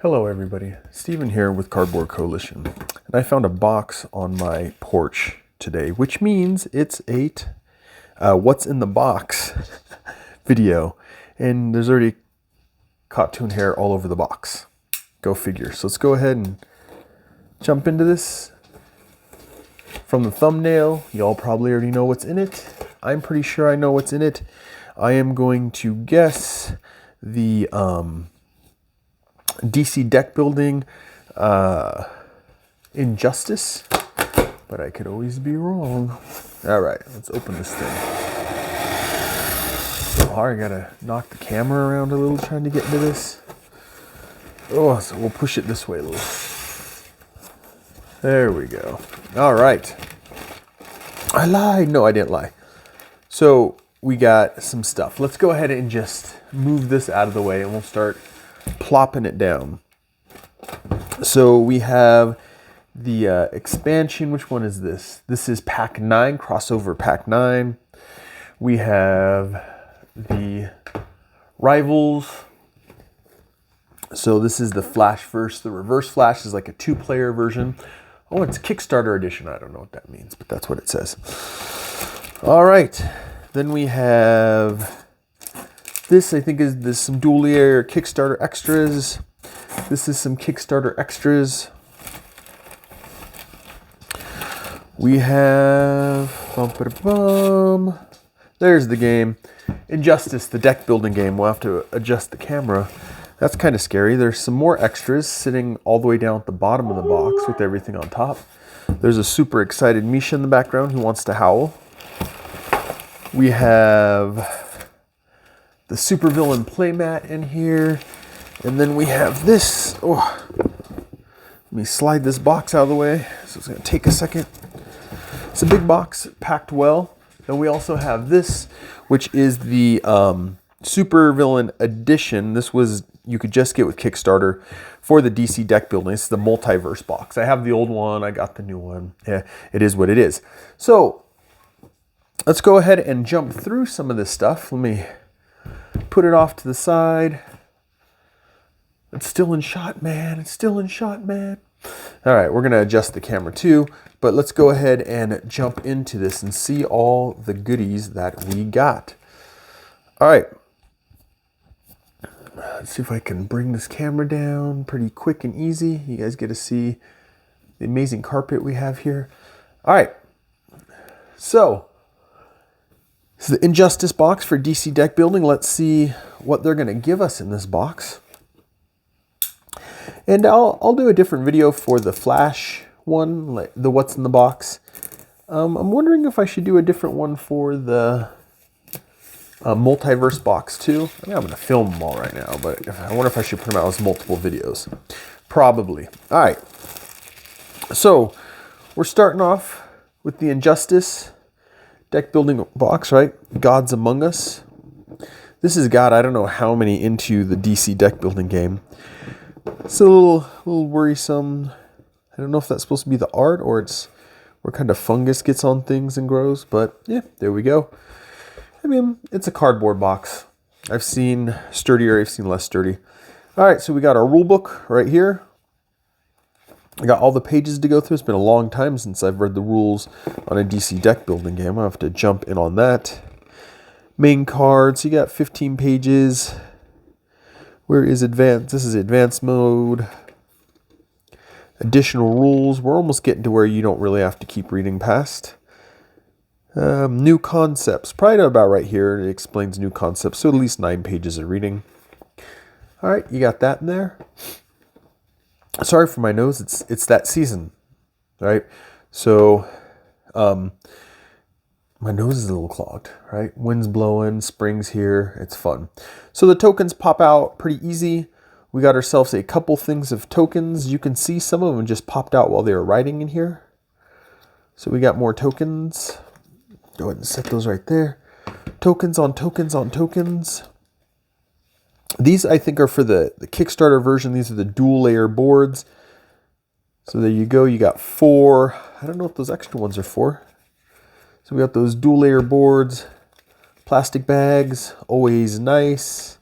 Hello everybody, Steven here with Cardboard Coalition, and I found a box on my porch today, which means it's a what's in the box video, and there's already cartoon hair all over the box. Go figure. So let's go ahead and jump into this. From the thumbnail, y'all probably already know what's in it. I'm pretty sure I know what's in it. I am going to guess the DC deck building Injustice, but I could always be wrong. All right, let's open this thing. Oh, I gotta knock the camera around a little trying to get into this. Oh, so we'll push it this way a little. There we go. All right. I lied. No, I didn't lie. So we got some stuff. Let's go ahead and just move this out of the way and we'll start plopping it down. So we have the expansion. Which one is this? This is pack 9, crossover pack 9. We have the Rivals. So this is the Flash versus the Reverse Flash. Is like a 2-player version. Oh, it's Kickstarter edition. I don't know what that means, but that's what it says. All right. Then we have this, I think, is this some dual layer Kickstarter extras. This is some Kickstarter extras. We have there's the game. Injustice, the deck building game. We'll have to adjust the camera. That's kind of scary. There's some more extras sitting all the way down at the bottom of the box with everything on top. There's a super excited Misha in the background who wants to howl. We have the supervillain playmat in here. And then we have this. Oh, let me slide this box out of the way. So it's going to take a second. It's a big box, packed well. Then we also have this, which is the supervillain edition. This was, you could just get with Kickstarter for the DC deck building. It's the Multiverse Box. I have the old one. I got the new one. Yeah, it is what it is. So let's go ahead and jump through some of this stuff. Let me put it off to the side. It's still in shot, man. It's still in shot, man. All right, we're going to adjust the camera too, but let's go ahead and jump into this and see all the goodies that we got. All right. Let's see if I can bring this camera down pretty quick and easy. You guys get to see the amazing carpet we have here. All right. So this is the Injustice box for DC deck building. Let's see what they're going to give us in this box. And I'll do a different video for the Flash one, like the what's in the box. I'm wondering if I should do a different one for the Multiverse Box too. I mean, I'm going to film them all right now, but I wonder if I should put them out as multiple videos. Probably. All right. So we're starting off with the Injustice deck building box, right? Gods Among Us. This has got, I don't know how many into the DC deck building game. It's a little worrisome. I don't know if that's supposed to be the art or it's where kind of fungus gets on things and grows, but yeah, there we go. I mean, it's a cardboard box. I've seen sturdier, I've seen less sturdy. All right, so we got our rule book right here. I got all the pages to go through. It's been a long time since I've read the rules on a DC deck building game. I'll have to jump in on that. Main cards, you got 15 pages. Where is advanced? This is advanced mode. Additional rules. We're almost getting to where you don't really have to keep reading past. New concepts. Probably about right here. It explains new concepts. So at least 9 pages of reading. All right, you got that in there. Sorry for my nose. It's that season, right? So my nose is a little clogged, right? Wind's blowing, spring's here. It's fun. So the tokens pop out pretty easy. We got ourselves a couple things of tokens. You can see some of them just popped out while they were writing in here. So we got more tokens. Go ahead and set those right there. Tokens on tokens on tokens. These, I think, are for the Kickstarter version. These are the dual layer boards. So there you go. You got 4. I don't know what those extra ones are for. So we got those dual layer boards, plastic bags, always nice.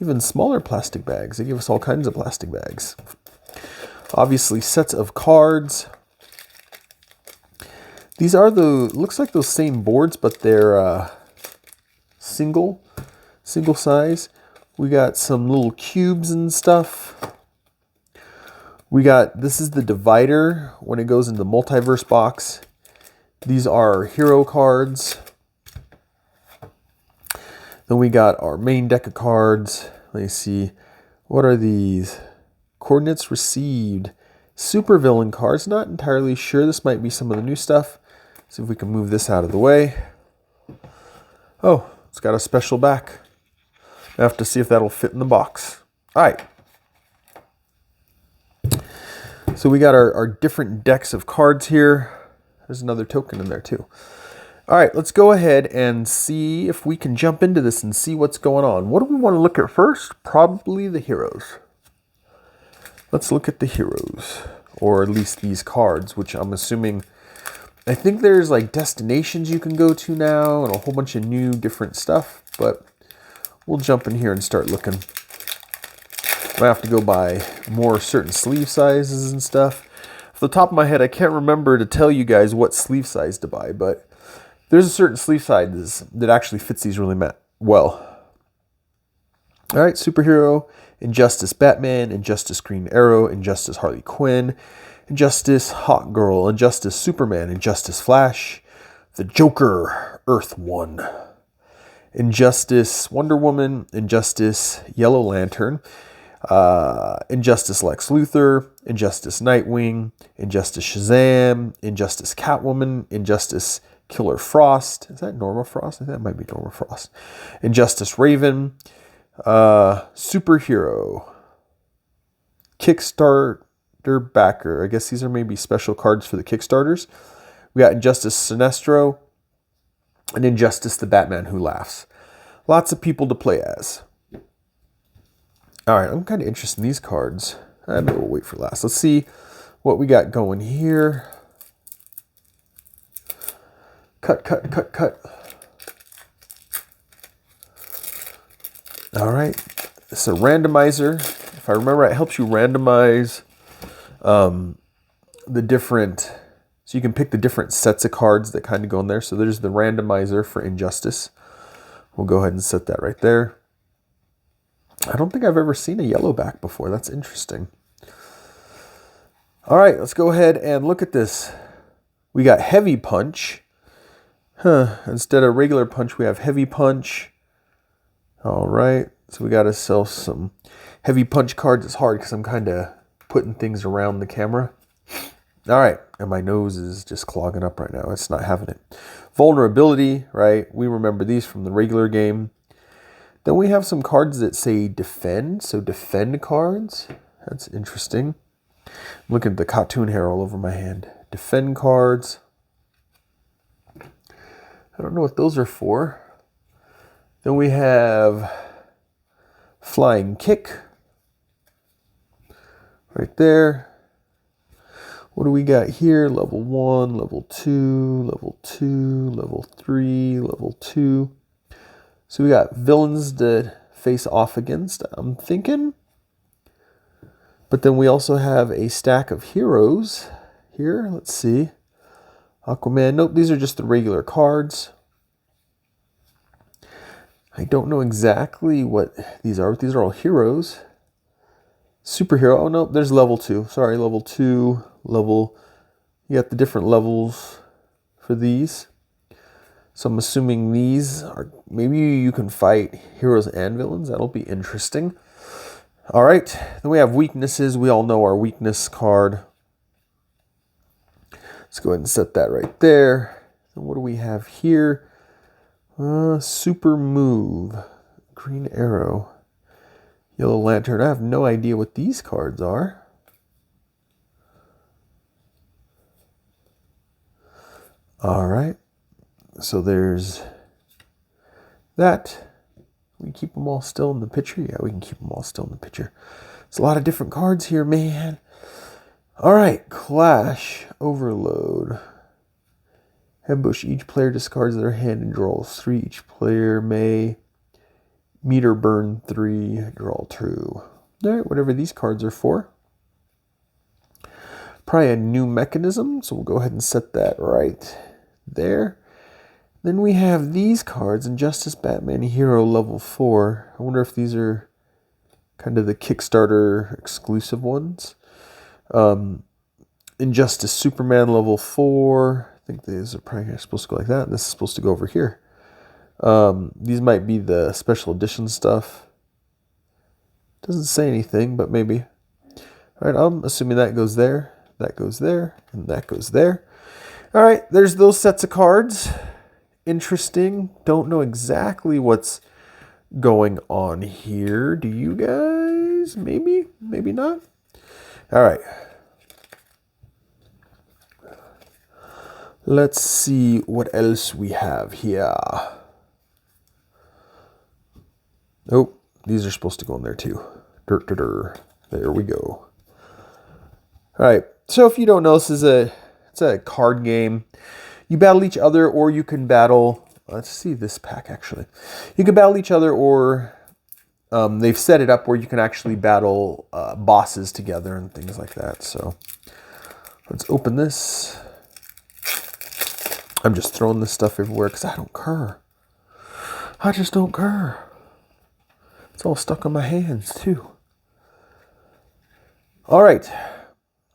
even smaller plastic bags. They give us all kinds of plastic bags. Obviously, sets of cards. These are looks like those same boards, but they're single size. We got some little cubes and stuff. This is the divider when it goes into the Multiverse Box. These are hero cards. Then we got our main deck of cards. Let me see. What are these? Coordinates received. Supervillain cards. Not entirely sure. This might be some of the new stuff. See if we can move this out of the way. Oh, it's got a special back. I have to see if that'll fit in the box. All right. So we got our different decks of cards here. There's another token in there too. All right, let's go ahead and see if we can jump into this and see what's going on. What do we want to look at first? Probably the heroes. Let's look at the heroes, or at least these cards, which I'm assuming, I think there's like destinations you can go to now and a whole bunch of new different stuff, but we'll jump in here and start looking. I have to go buy more certain sleeve sizes and stuff. Off the top of my head, I can't remember to tell you guys what sleeve size to buy, but there's a certain sleeve size that actually fits these really well. All right, superhero, Injustice Batman, Injustice Green Arrow, Injustice Harley Quinn, Injustice Hawk Girl, Injustice Superman, Injustice Flash, the Joker, Earth 1, Injustice Wonder Woman, Injustice Yellow Lantern, Injustice Lex Luthor, Injustice Nightwing, Injustice Shazam, Injustice Catwoman, Injustice Killer Frost. Is that Norma Frost? I think that might be Norma Frost. Injustice Raven, Superhero, Kickstarter backer. I guess these are maybe special cards for the Kickstarters. We got Injustice Sinestro and Injustice the Batman Who Laughs. Lots of people to play as. All right, I'm kind of interested in these cards. Maybe we'll wait for last. Let's see what we got going here. Cut. All right, it's a randomizer. If I remember, it helps you randomize the different, so you can pick the different sets of cards that kind of go in there. So there's the randomizer for Injustice. We'll go ahead and set that right there. I don't think I've ever seen a yellow back before. That's interesting. All right, let's go ahead and look at this. We got Heavy Punch. Instead of regular punch, we have Heavy Punch. All right, so we got to sell some Heavy Punch cards. It's hard because I'm kind of putting things around the camera. All right, and my nose is just clogging up right now. It's not having it. Vulnerability, right? We remember these from the regular game. Then we have some cards that say defend. So defend cards. That's interesting. I'm looking at the cartoon hair all over my hand. Defend cards. I don't know what those are for. Then we have Flying Kick. Right there. What do we got here? Level 1, level 2, level 2, level 3, level 2. So we got villains to face off against, I'm thinking. But then we also have a stack of heroes here. Let's see. Aquaman. Nope, these are just the regular cards. I don't know exactly what these are, but these are all heroes. Superhero. Oh, no, there's level 2. Sorry, level 2, level. You got the different levels for these. So I'm assuming these are, maybe you can fight heroes and villains. That'll be interesting. All right, then we have weaknesses. We all know our weakness card. Let's go ahead and set that right there. And what do we have here? Super Move, Green Arrow, Yellow Lantern. I have no idea what these cards are. All right. So there's that. We keep them all still in the picture. Yeah, we can keep them all still in the picture. There's a lot of different cards here, man. All right, Clash Overload. Ambush. Each player discards their hand and draws 3. Each player may Meter burn 3, you're all true. All right, whatever these cards are for. Probably a new mechanism, so we'll go ahead and set that right there. Then we have these cards, Injustice Batman Hero level 4. I wonder if these are kind of the Kickstarter exclusive ones. Injustice Superman level 4. I think these are probably supposed to go like that. And this is supposed to go over here. These might be the special edition stuff. Doesn't say anything, but maybe. All right, I'm assuming that goes there, that goes there, and that goes there. All right, there's those sets of cards. Interesting. Don't know exactly what's going on here. Do you guys? Maybe, maybe not. All right. Let's see what else we have here. Oh, these are supposed to go in there too. There we go. All right. So if you don't know, it's a card game. You battle each other, or you can battle. Let's see this pack actually. You can battle each other, or they've set it up where you can actually battle bosses together and things like that. So let's open this. I'm just throwing this stuff everywhere because I don't care. I just don't care. It's all stuck on my hands too. All right.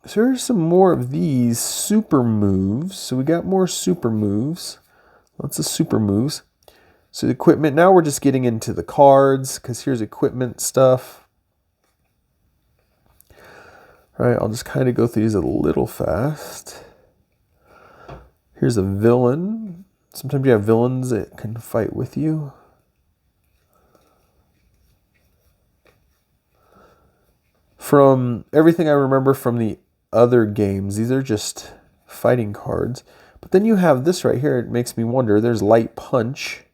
So here's some more of these super moves. So we got more super moves. Lots of super moves. So the equipment, now we're just getting into the cards because here's equipment stuff. All right, I'll just kind of go through these a little fast. Here's a villain. Sometimes you have villains that can fight with you. From everything I remember from the other games, these are just fighting cards. But then you have this right here. It makes me wonder. There's Light Punch,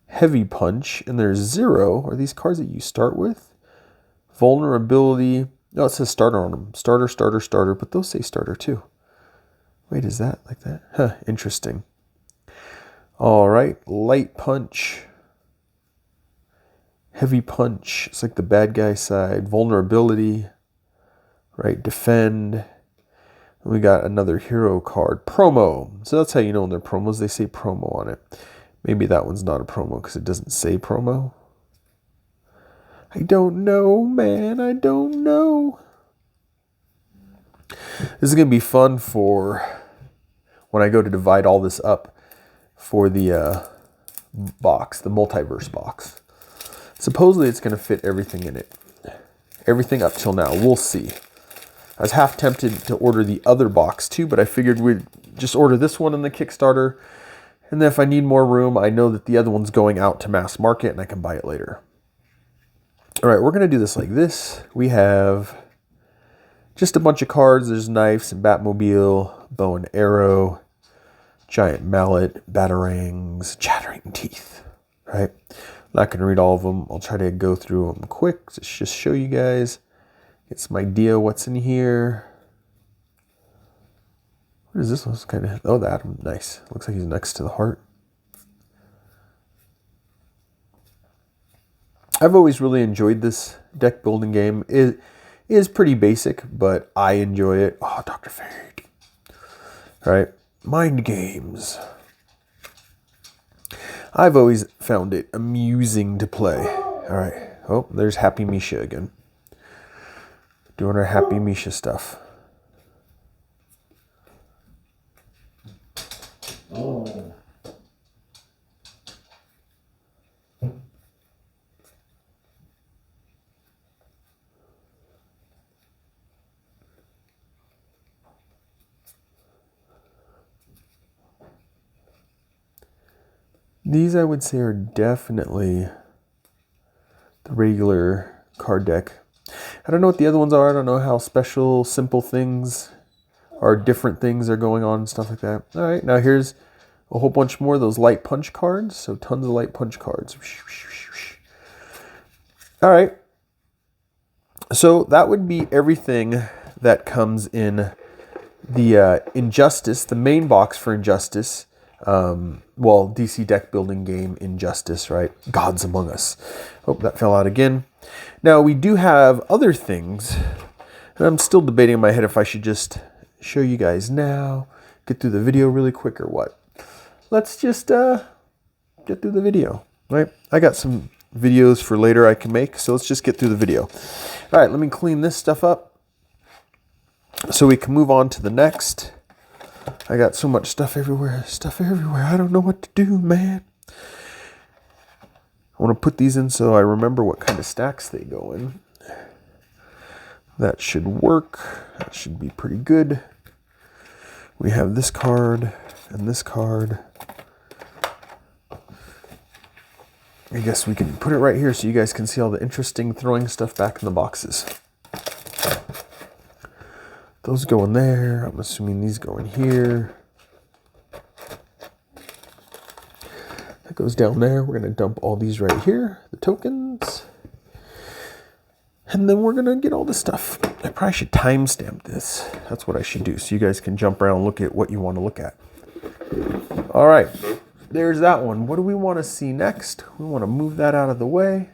Heavy Punch, and there's Zero. Are these cards that you start with? Vulnerability. No, it says starter on them. Starter, starter, starter. But those say starter too. Wait, is that like that? Huh, interesting. All right, Light Punch. Heavy Punch, it's like the bad guy side. Vulnerability, right? Defend. And we got another hero card. Promo. So that's how you know in their promos, they say promo on it. Maybe that one's not a promo because it doesn't say promo. I don't know, man. I don't know. This is going to be fun for when I go to divide all this up for the box, the Multiverse Box. Supposedly it's going to fit everything in it. Everything up till now. We'll see. I was half tempted to order the other box too, but I figured we'd just order this one in the Kickstarter. And then if I need more room, I know that the other one's going out to mass market and I can buy it later. All right, we're going to do this like this. We have just a bunch of cards. There's knives and Batmobile, bow and arrow, giant mallet, batarangs, chattering teeth, right? I'm not going to read all of them. I'll try to go through them quick. Just show you guys, get some idea what's in here. What is this one? Kind of, oh, that, nice. Looks like he's next to the heart. I've always really enjoyed this deck building game. It is pretty basic, but I enjoy it. Oh, Dr. Fate. All right, mind games. I've always found it amusing to play. All right. Oh, there's Happy Misha again. Doing our Happy Misha stuff. Oh. These, I would say, are definitely the regular card deck. I don't know what the other ones are. I don't know how special, simple things or different things are going on and stuff like that. All right, now here's a whole bunch more of those Light Punch cards. So tons of Light Punch cards. All right. So that would be everything that comes in the Injustice, the main box for Injustice. well, DC deck building game Injustice, right? Gods Among Us. Oh, that fell out again. Now, we do have other things, and I'm still debating in my head if I should just show you guys now, get through the video really quick or what. Let's just get through the video, right? I got some videos for later I can make, so let's just get through the video. All right, let me clean this stuff up so we can move on to the next. I got so much stuff everywhere. I don't know what to do, man. I want to put these in so I remember what kind of stacks they go in. That should work. That should be pretty good. We have this card and this card. I guess we can put it right here so you guys can see all the interesting throwing stuff back in the boxes. Those go in there. I'm assuming these go in here. That goes down there. We're going to dump all these right here, the tokens. And then we're going to get all this stuff. I probably should timestamp this. That's what I should do, so you guys can jump around and look at what you want to look at. All right, there's that one. What do we want to see next? We want to move that out of the way.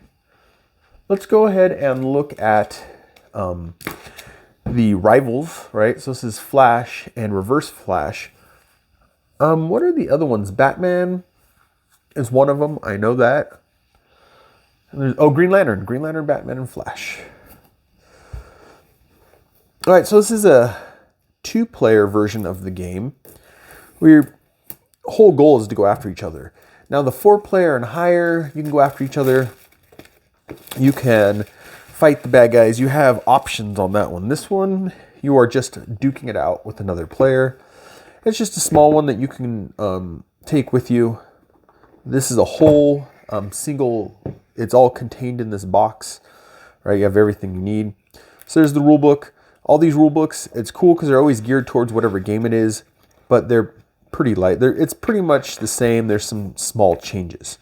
Let's go ahead and look at the rivals, right? So this is Flash and Reverse Flash. What are the other ones? Batman is one of them. I know that. And there's, oh, Green Lantern, Batman, and Flash. All right, so this is a 2-player version of the game where your whole goal is to go after each other. Now, the 4-player and higher, you can go after each other. You can fight the bad guys. You have options on that one. This one, you are just duking it out with another player. It's just a small one that you can take with you. This is a whole single, it's all contained in this box, right? You have everything you need. So there's the rule book. All these rule books, it's cool because they're always geared towards whatever game it is, but they're pretty light. It's pretty much the same. There's some small changes.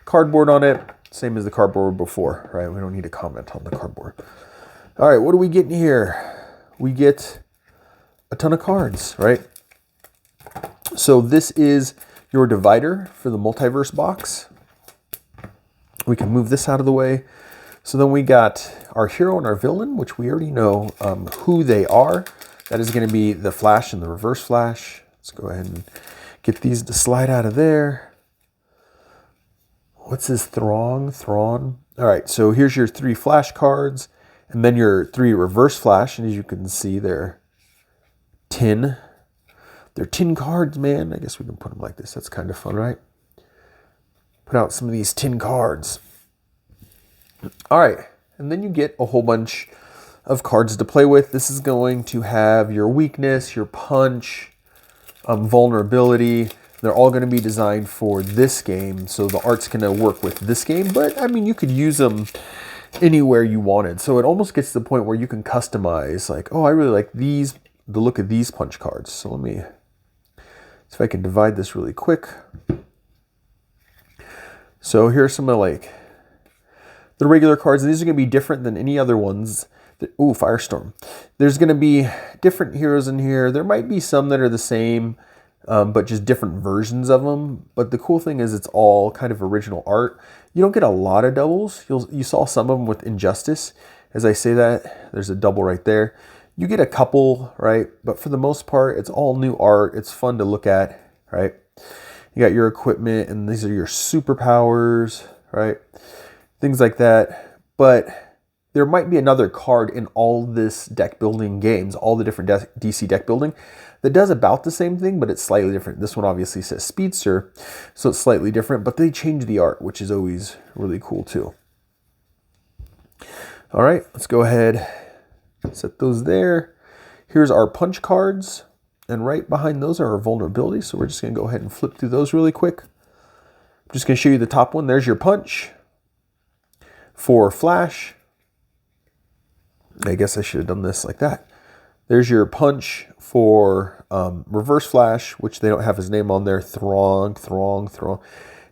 Cardboard on it, same as the cardboard before, right? We don't need to comment on the cardboard. All right, what do we get in here? We get a ton of cards, right? So this is your divider for the Multiverse Box. We can move this out of the way. So then we got our hero and our villain, which we already know who they are. That is going to be the Flash and the Reverse Flash. Let's go ahead and get these to slide out of there. What's this? Thrawn? All right, so here's your 3 Flash cards, and then your 3 Reverse Flash. And as you can see, they're tin. They're tin cards, man. I guess we can put them like this. That's kind of fun, right? Put out some of these tin cards. All right, and then you get a whole bunch of cards to play with. This is going to have your weakness, your punch, vulnerability. They're all going to be designed for this game, so the art's going to work with this game. But, I mean, you could use them anywhere you wanted. So it almost gets to the point where you can customize, like, oh, I really like the look of these punch cards. So let me see if I can divide this really quick. So here's some of like the regular cards. These are going to be different than any other ones. Ooh, Firestorm. There's going to be different heroes in here. There might be some that are the same, but just different versions of them. But the cool thing is it's all kind of original art. You don't get a lot of doubles. You saw some of them with Injustice. As I say that, there's a double right there. You get a couple, right? But for the most part, it's all new art. It's fun to look at, right? You got your equipment, and these are your superpowers, right? Things like that. But there might be another card in all this deck building games, all the different DC deck building, that does about the same thing, but it's slightly different. This one obviously says Speedster, so it's slightly different, but they change the art, which is always really cool too. All right, let's go ahead, set those there. Here's our punch cards, and right behind those are our vulnerabilities, so we're just gonna go ahead and flip through those really quick. I'm just gonna show you the top one. There's your punch for Flash. I guess I should have done this like that. There's your punch for Reverse Flash, which they don't have his name on there. Thrawn.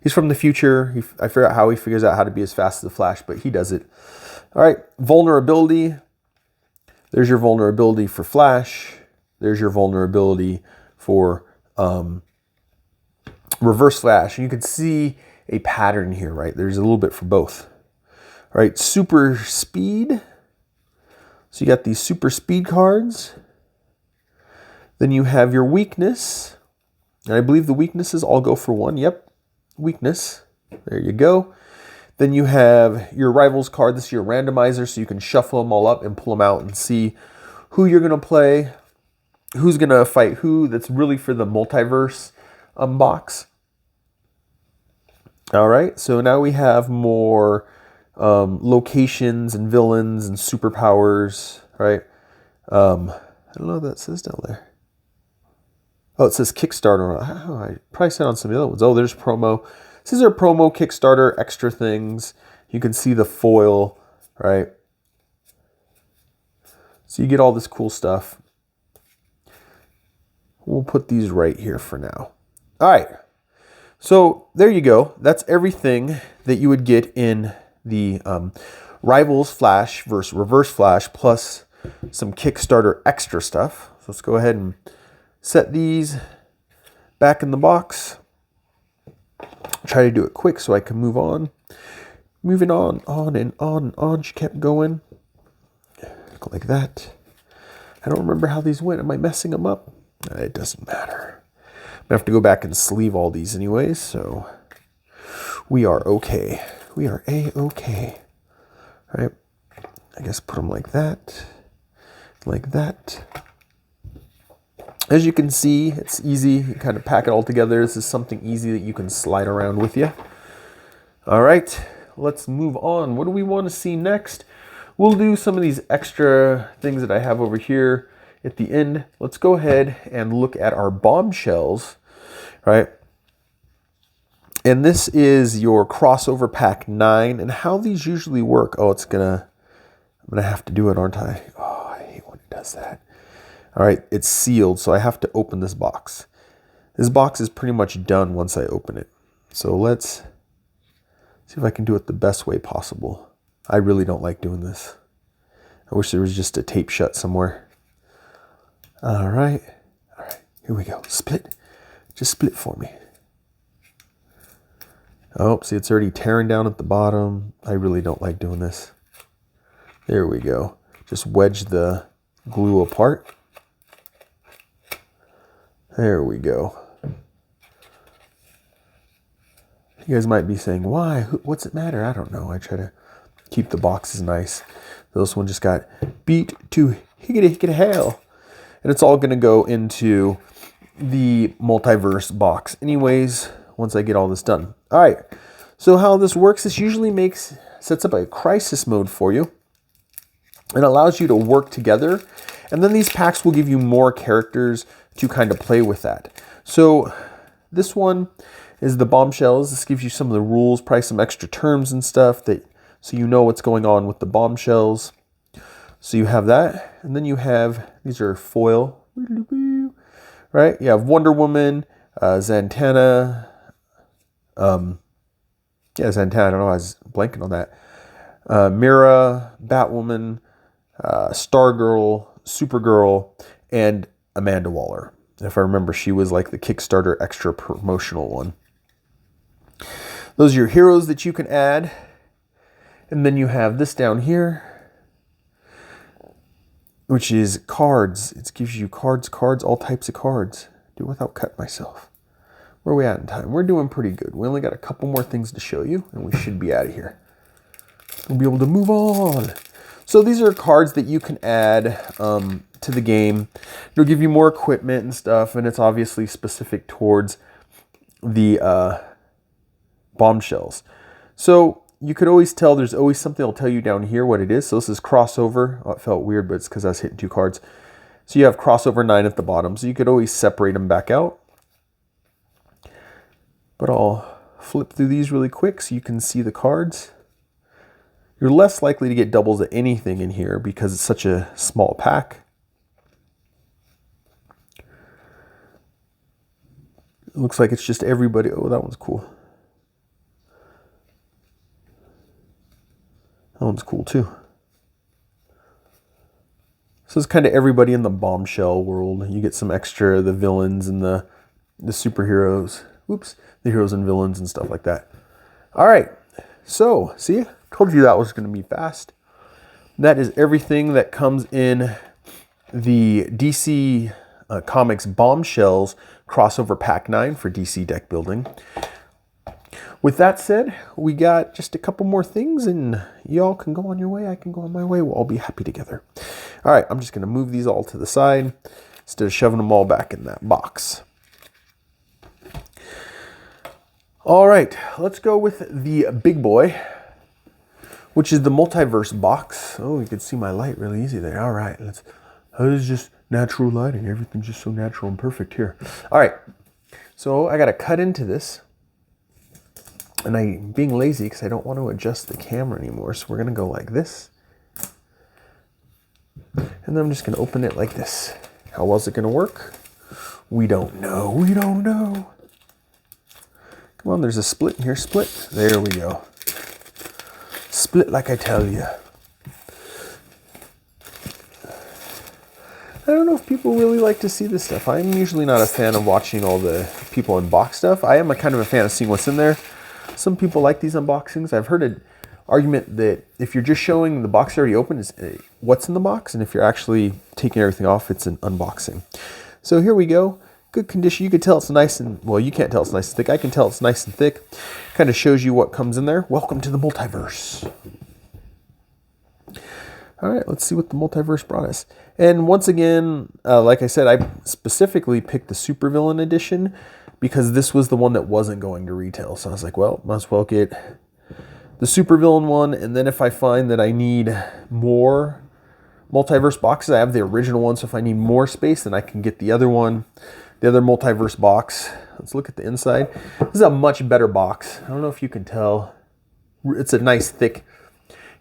He's from the future. I figure out how he figures out how to be as fast as the Flash, but he does it. All right, vulnerability. There's your vulnerability for Flash. There's your vulnerability for Reverse Flash. And you can see a pattern here, right? There's a little bit for both. All right, Super Speed. So you got these Super Speed cards. Then you have your Weakness. And I believe the weaknesses all go for one. Yep, Weakness. There you go. Then you have your Rivals card. This is your randomizer, so you can shuffle them all up and pull them out and see who you're going to play, who's going to fight who. That's really for the Multiverse box. All right, so now we have more locations and villains and superpowers, right? I don't know what that says down there. Oh, it says Kickstarter. Oh, I probably said on some of the other ones. Oh, there's promo. These are promo Kickstarter extra things. You can see the foil, right? So you get all this cool stuff. We'll put these right here for now. All right. So there you go. That's everything that you would get in the Rivals Flash versus Reverse Flash, plus some Kickstarter extra stuff. So let's go ahead and set these back in the box. Try to do it quick so I can move on. Moving on and on and on. She kept going. Go like that. I don't remember how these went. Am I messing them up? It doesn't matter. I'm gonna have to go back and sleeve all these anyways, so we are okay. We are A-okay. All right. I guess put them like that. Like that. As you can see, it's easy. You kind of pack it all together. This is something easy that you can slide around with you. All right, let's move on. What do we want to see next? We'll do some of these extra things that I have over here at the end. Let's go ahead and look at our bombshells, right? And this is your crossover pack 9, and how these usually work. Oh, I'm gonna have to do it, aren't I? Oh, I hate when it does that. All right, it's sealed, so I have to open this box. This box is pretty much done once I open it. So let's see if I can do it the best way possible. I really don't like doing this. I wish there was just a tape shut somewhere. All right, here we go. Split, just split for me. Oh, see, it's already tearing down at the bottom. I really don't like doing this. There we go. Just wedge the glue apart. There we go. You guys might be saying, why? What's it matter? I don't know. I try to keep the boxes nice. This one just got beat to higgity hell. And it's all going to go into the Multiverse box anyways, once I get all this done. All right. So how this works, this usually sets up a crisis mode for you. It allows you to work together. And then these packs will give you more characters to kind of play with that. So this one is the bombshells. This gives you some of the rules, probably some extra terms and stuff, so you know what's going on with the bombshells. So you have that. And then you have, these are foil, right? You have Wonder Woman, Zatanna. Zatanna, I don't know, I was blanking on that. Mira, Batwoman, Stargirl, Supergirl, and Amanda Waller. If I remember, she was like the Kickstarter extra promotional one. Those are your heroes that you can add. And then you have this down here, which is cards. It gives you cards, all types of cards. Do it without cutting myself. Where are we at in time? We're doing pretty good. We only got a couple more things to show you, and we should be out of here. We'll be able to move on. So these are cards that you can add to the game. It'll give you more equipment and stuff, and it's obviously specific towards the bombshells. So you could always tell, there's always something that'll tell you down here what it is. So this is crossover. Oh, it felt weird, but it's because I was hitting 2 cards. So you have crossover 9 at the bottom. So you could always separate them back out. But I'll flip through these really quick so you can see the cards. You're less likely to get doubles of anything in here because it's such a small pack. It looks like it's just everybody. Oh, that one's cool. That one's cool too. So it's kind of everybody in the bombshell world. You get some extra, the villains and the superheroes. Oops, the heroes and villains and stuff like that. All right, so see, told you that was going to be fast. That is everything that comes in the DC Comics Bombshells crossover pack 9 for DC deck building. With that said, we got just a couple more things, and y'all can go on your way. I can go on my way. We'll all be happy together. All right, I'm just going to move these all to the side instead of shoving them all back in that box. All right, let's go with the big boy, which is the Multiverse Box. Oh, you can see my light really easy there. All right, this is just natural lighting. Everything's just so natural and perfect here. All right, so I got to cut into this. And I'm being lazy because I don't want to adjust the camera anymore. So we're going to go like this. And then I'm just going to open it like this. How well is it going to work? We don't know. We don't know. Come on, there's a split in here. Split. There we go. Split like I tell you. I don't know if people really like to see this stuff. I'm usually not a fan of watching all the people unbox stuff. I am a kind of a fan of seeing what's in there. Some people like these unboxings. I've heard an argument that if you're just showing the box already open, is what's in the box, and if you're actually taking everything off, it's an unboxing. So here we go. Good condition. You can tell it's nice and, well, you can't tell it's nice and thick. I can tell it's nice and thick. Kind of shows you what comes in there. Welcome to the multiverse. All right, let's see what the multiverse brought us. And once again, like I said, I specifically picked the Supervillain edition because this was the one that wasn't going to retail. So I was like, well, might as well get the Supervillain one. And then if I find that I need more multiverse boxes, I have the original one. So if I need more space, then I can get the other one, the other multiverse box. Let's look at the inside. This is a much better box. I don't know if you can tell. It's a nice, thick,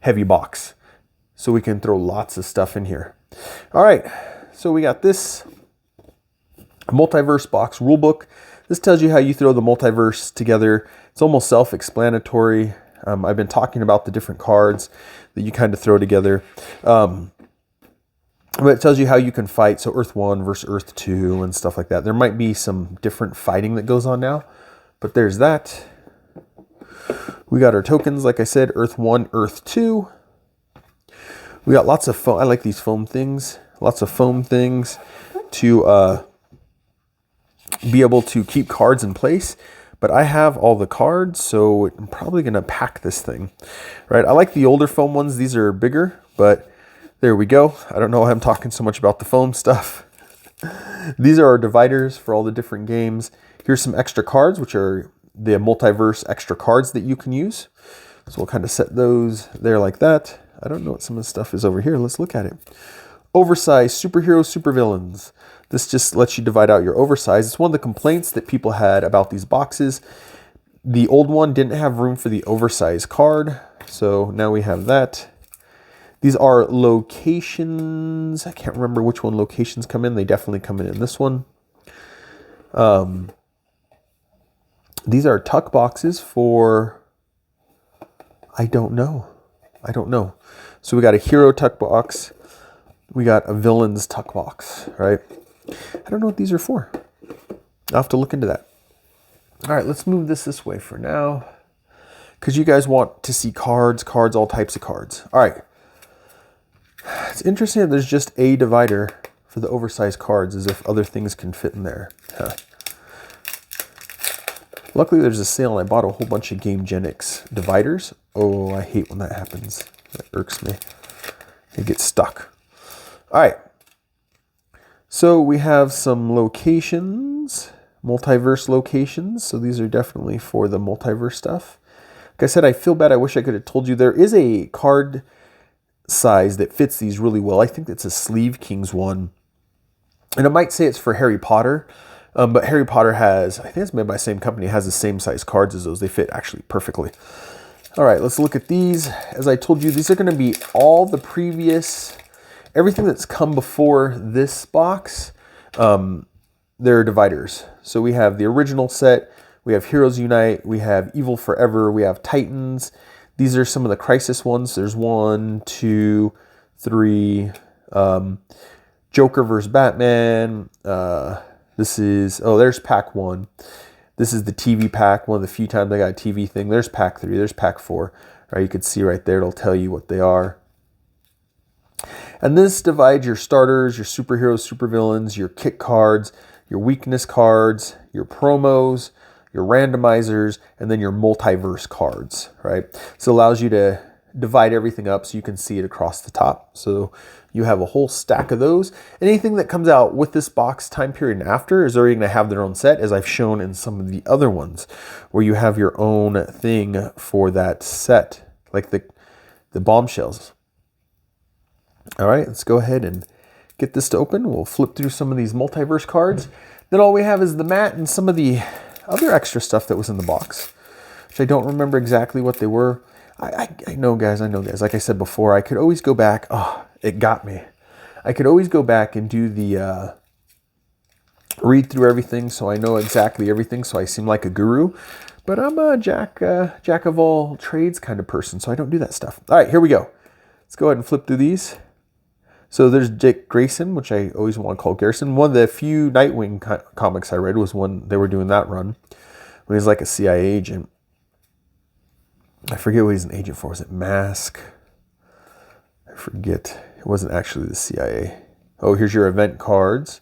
heavy box. So we can throw lots of stuff in here. All right, so we got this Multiverse Box rulebook. This tells you how you throw the multiverse together. It's almost self-explanatory. I've been talking about the different cards that you kind of throw together. But it tells you how you can fight. So Earth 1 versus Earth 2 and stuff like that. There might be some different fighting that goes on now, but there's that. We got our tokens, like I said, Earth 1, Earth 2. We got lots of foam. I like these foam things. Lots of foam things to be able to keep cards in place. But I have all the cards, so I'm probably going to pack this thing. Right? I like the older foam ones. These are bigger, but there we go. I don't know why I'm talking so much about the foam stuff. These are our dividers for all the different games. Here's some extra cards, which are the multiverse extra cards that you can use. So we'll kind of set those there like that. I don't know what some of the stuff is over here. Let's look at it. Oversized superheroes, supervillains. This just lets you divide out your oversize. It's one of the complaints that people had about these boxes. The old one didn't have room for the oversized card. So now we have that. These are locations. I can't remember which one locations come in. They definitely come in this one. These are tuck boxes for, I don't know. So we got a hero tuck box. We got a villain's tuck box, right? I don't know what these are for. I'll have to look into that. All right, let's move this way for now, because you guys want to see cards, all types of cards. All right. It's interesting that there's just a divider for the oversized cards, as if other things can fit in there. Huh. Luckily, there's a sale, and I bought a whole bunch of GameGenix dividers. Oh, I hate when that happens. That irks me. It gets stuck. All right. So we have some locations, multiverse locations. So these are definitely for the multiverse stuff. Like I said, I feel bad. I wish I could have told you. There is a card size that fits these really well. I think it's a Sleeve Kings one. And it might say it's for Harry Potter. But Harry Potter has, I think it's made by the same company, has the same size cards as those. They fit actually perfectly. All right, let's look at these. As I told you, these are going to be all the previous, everything that's come before this box. They're dividers. So we have the original set. We have Heroes Unite. We have Evil Forever. We have Titans. These are some of the Crisis ones. There's 1, 2, 3. Joker versus Batman. This is, there's pack 1. This is the TV pack. One of the few times I got a TV thing. There's pack 3. There's pack 4. Right, you can see right there. It'll tell you what they are. And this divides your starters, your superheroes, supervillains, your kit cards, your weakness cards, your promos, your randomizers, and then your multiverse cards, right? So it allows you to divide everything up so you can see it across the top. So you have a whole stack of those. Anything that comes out with this box time period and after is already going to have their own set, as I've shown in some of the other ones, where you have your own thing for that set, like the bombshells. All right, let's go ahead and get this to open. We'll flip through some of these multiverse cards. Then all we have is the mat and some of the other extra stuff that was in the box, which I don't remember exactly what they were. I know, guys. Like I said before, I could always go back. Oh, it got me. I could always go back and do the read through everything so I know exactly everything, so I seem like a guru. But I'm a jack of all trades kind of person, so I don't do that stuff. All right, here we go. Let's go ahead and flip through these. So there's Dick Grayson, which I always want to call Garrison. One of the few Nightwing comics I read was when they were doing that run, when he's like a CIA agent. I forget what he's an agent for. Was it Mask? I forget. It wasn't actually the CIA. Oh, here's your event cards.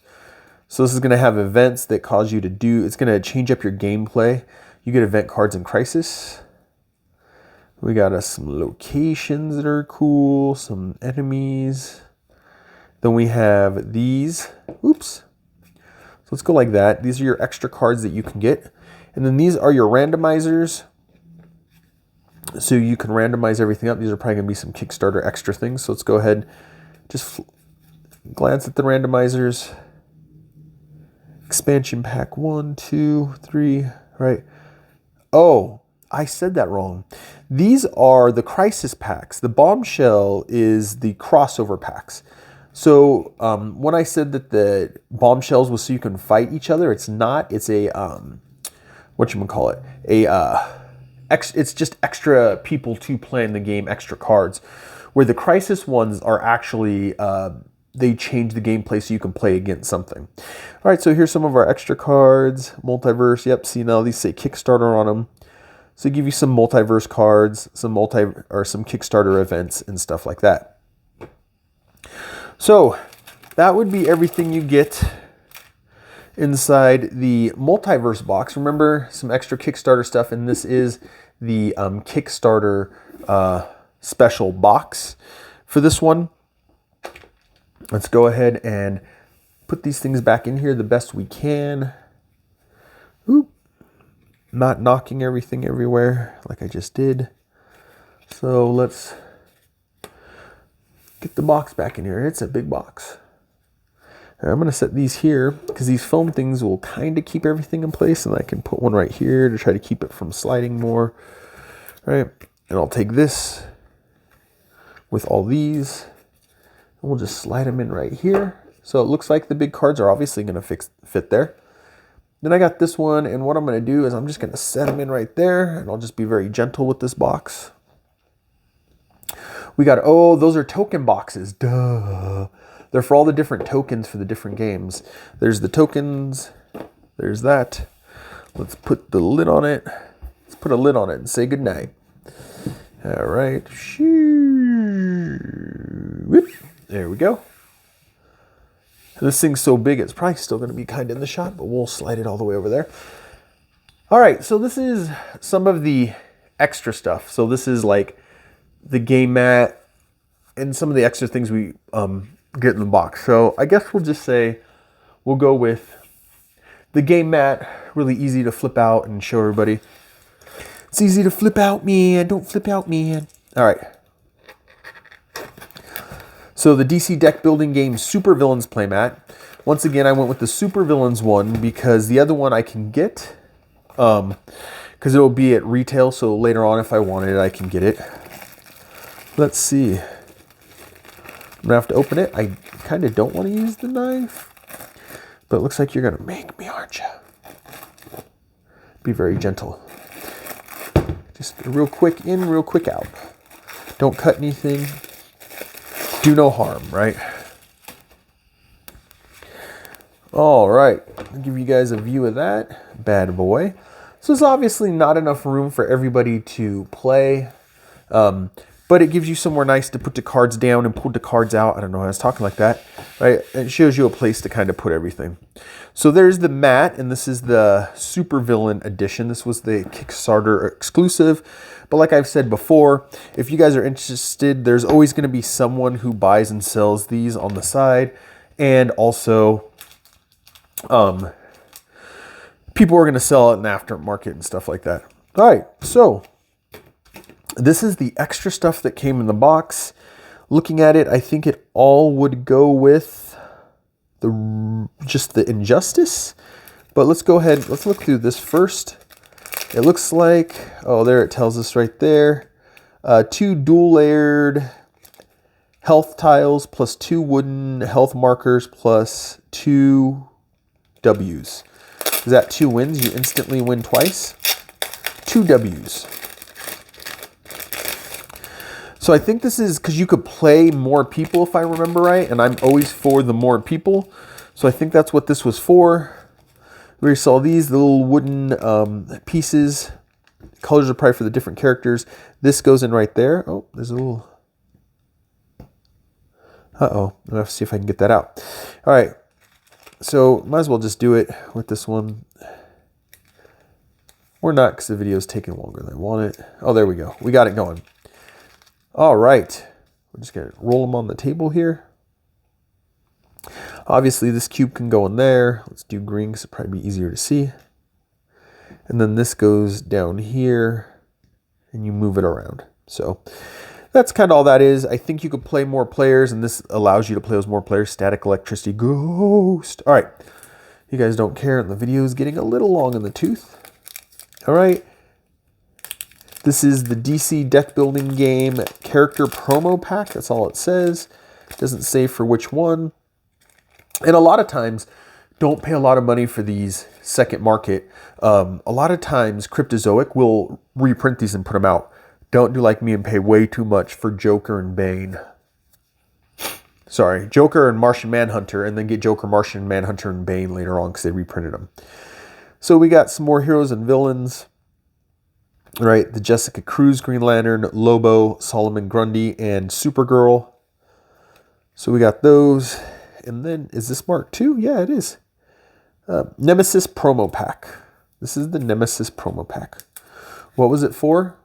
So this is going to have events that cause you to do, it's going to change up your gameplay. You get event cards in Crisis. We got us some locations that are cool, some enemies. Then we have these. Oops. So let's go like that. These are your extra cards that you can get. And then these are your randomizers. So you can randomize everything up. These are probably going to be some Kickstarter extra things. So let's go ahead, just glance at the randomizers. Expansion pack 1, 2, 3, right? Oh, I said that wrong. These are the Crisis packs. The Bombshell is the crossover packs. So when I said that the Bombshells was so you can fight each other, it's not. It's a, whatchamacallit, it's just extra people to play in the game, extra cards. Where the Crisis ones are actually, they change the gameplay so you can play against something. All right, so here's some of our extra cards. Multiverse, yep, see now these say Kickstarter on them. So give you some multiverse cards, some Kickstarter events and stuff like that. So that would be everything you get inside the Multiverse box. Remember, some extra Kickstarter stuff, and this is the Kickstarter special box for this one. Let's go ahead and put these things back in here the best we can. Oop. Not knocking everything everywhere like I just did. So let's get the box back in here. It's a big box. And I'm going to set these here because these foam things will kind of keep everything in place, and I can put one right here to try to keep it from sliding more. All right, and I'll take this with all these, and we'll just slide them in right here. So it looks like the big cards are obviously going to fit there. Then I got this one, and what I'm going to do is I'm just going to set them in right there, and I'll just be very gentle with this box. We got, oh, those are token boxes. Duh. They're for all the different tokens for the different games. There's the tokens. There's that. Let's put the lid on it. Let's put a lid on it and say goodnight. All right. There we go. This thing's so big, it's probably still going to be kind of in the shot, but we'll slide it all the way over there. All right, so this is some of the extra stuff. So this is like the game mat and some of the extra things we get in the box. So I guess we'll just say we'll go with the game mat. Really easy to flip out and show everybody. It's easy to flip out, man. Don't flip out, man. All right. So the DC deck building game Supervillains playmat. Once again, I went with the Supervillains one because the other one I can get because it will be at retail. So later on, if I wanted it, I can get it. Let's see. I'm going to have to open it. I kind of don't want to use the knife, but it looks like you're going to make me, aren't you? Be very gentle. Just real quick in, real quick out. Don't cut anything. Do no harm, right? All right. I'll give you guys a view of that bad boy. So there's obviously not enough room for everybody to play. But it gives you somewhere nice to put the cards down and pull the cards out. I don't know how I was talking like that, right? It shows you a place to kind of put everything. So there's the mat, and this is the Supervillain edition. This was the Kickstarter exclusive. But like I've said before, if you guys are interested, there's always going to be someone who buys and sells these on the side. And also, people are going to sell it in aftermarket and stuff like that. All right, so this is the extra stuff that came in the box. Looking at it, I think it all would go with just the Injustice. But let's go ahead, let's look through this first. It looks like, oh, there it tells us right there. 2 dual layered health tiles plus 2 wooden health markers plus 2 W's. Is that 2 wins? You instantly win twice. 2 W's. So I think this is because you could play more people if I remember right, and I'm always for the more people. So I think that's what this was for. We already saw these, the little wooden pieces. Colors are probably for the different characters. This goes in right there. Oh, there's a little... Uh-oh, I'll have to see if I can get that out. All right, so might as well just do it with this one. Or not, because the video is taking longer than I want it. Oh, there we go. We got it going. All right, we're just gonna roll them on the table here. Obviously, this cube can go in there. Let's do green because it'll probably be easier to see. And then this goes down here, and you move it around. So that's kind of all that is. I think you could play more players, and this allows you to play those more players. Static Electricity Ghost. All right, you guys don't care, and the video is getting a little long in the tooth. All right. This is the DC deck building game character promo pack. That's all it says. It doesn't say for which one. And a lot of times, don't pay a lot of money for these second market. A lot of times, Cryptozoic will reprint these and put them out. Don't do like me and pay way too much for Joker and Bane. Sorry, Joker and Martian Manhunter, and then get Joker, Martian Manhunter, and Bane later on because they reprinted them. So we got some more heroes and villains. Right, the Jessica Cruz Green Lantern, Lobo, Solomon Grundy, and Supergirl. So we got those. And then, is this Mark II? Yeah, it is. Nemesis Promo Pack. This is the Nemesis Promo Pack. What was it for?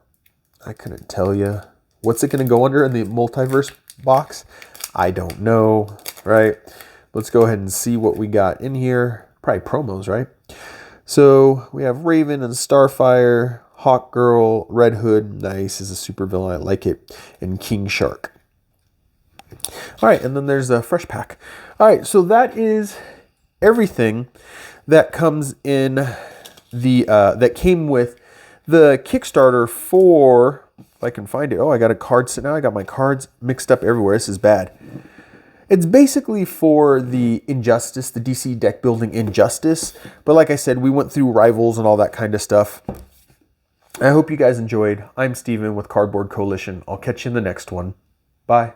I couldn't tell you. What's it going to go under in the Multiverse Box? I don't know, right? Let's go ahead and see what we got in here. Probably promos, right? So we have Raven and Starfire, Hawk Girl, Red Hood, nice, is a super villain, I like it, and King Shark. All right, and then there's a fresh pack. All right, so that is everything that comes in the, that came with the Kickstarter for, if I can find it, oh, I got a card set now, I got my cards mixed up everywhere, this is bad. It's basically for the Injustice, the DC deck building Injustice, but like I said, we went through Rivals and all that kind of stuff. I hope you guys enjoyed. I'm Steven with Cardboard Coalition. I'll catch you in the next one. Bye.